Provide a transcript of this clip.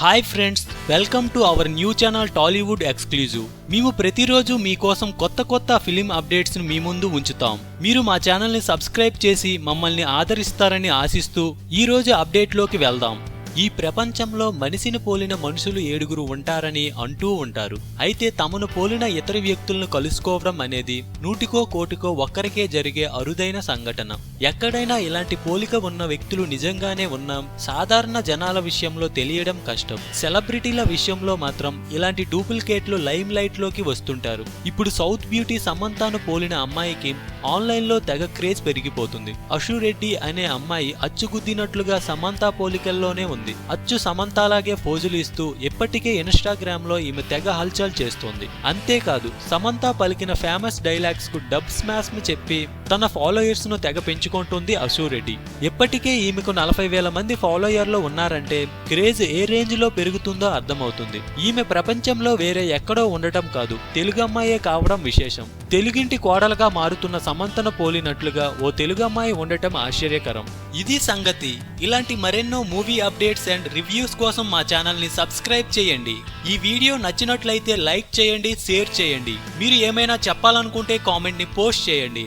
Hi friends, welcome to our new channel Tollywood exclusive. మేము ప్రతిరోజు మీకోసం కొత్త ఫిలిం అప్డేట్స్ ను మీ ముందు ఉంచుతాం. మీరు మా ఛానల్ ని సబ్స్క్రైబ్ చేసి మమ్మల్ని ఆదరిస్తారని ఆశిస్తూ ఈ రోజు అప్డేట్ లోకి వెళ్దాం. ఈ ప్రపంచంలో మనిషిని పోలిన మనుషులు 7 ఉంటారని అంటూ ఉంటారు. అయితే తమను పోలిన ఇతర వ్యక్తులను కలుసుకోవడం అనేది నూటికో కోటికో ఒక్కరికే జరిగే అరుదైన సంఘటన. ఎక్కడైనా ఇలాంటి పోలిక ఉన్న వ్యక్తులు నిజంగానే ఉన్నాం, సాధారణ జనాల విషయంలో తెలియడం కష్టం. సెలబ్రిటీల విషయంలో మాత్రం ఇలాంటి డూప్లికేట్లు లైమ్ లైట్ లోకి వస్తుంటారు. ఇప్పుడు సౌత్ బ్యూటీ సమంతాను పోలిన అమ్మాయికి ఆన్లైన్ లో తెగ క్రేజ్ పెరిగిపోతుంది. అషు రెడ్డి అనే అమ్మాయి అచ్చుగుద్దినట్లుగా సమంత పోలికల్లోనే ఉంది. అచ్చు సమంతలాగే పోజులు ఇస్తూ ఇప్పటికే ఇన్స్టాగ్రామ్ లో ఈమె తెగ హల్చల్ చేస్తోంది. అంతేకాదు సమంత పలికిన ఫేమస్ డైలాగ్స్ కు డబ్ స్మాష్ చెప్పి తన ఫాలోయర్స్ ను తెగ పెంచుకుంటుంది అషు రెడ్డి. ఇప్పటికే ఈమెకు 40,000 మంది ఫాలోయర్లు ఉన్నారంటే క్రేజ్ ఏ రేంజ్ లో పెరుగుతుందో అర్థమవుతుంది. ఈమె ప్రపంచంలో వేరే ఎక్కడో ఉండటం కాదు, తెలుగు అమ్మాయే కావడం విశేషం. తెలుగింటి కోడలుగా మారుతున్న సమంతను పోలినట్లుగా ఓ తెలుగు అమ్మాయి ఉండటం ఆశ్చర్యకరం. ఇది సంగతి. ఇలాంటి మరెన్నో మూవీ అప్డేట్స్ అండ్ రివ్యూస్ కోసం మా ఛానల్ ని సబ్స్క్రైబ్ చేయండి. ఈ వీడియో నచ్చినట్లయితే లైక్ చేయండి, షేర్ చేయండి. మీరు ఏమైనా చెప్పాలనుకుంటే కామెంట్ ని పోస్ట్ చేయండి.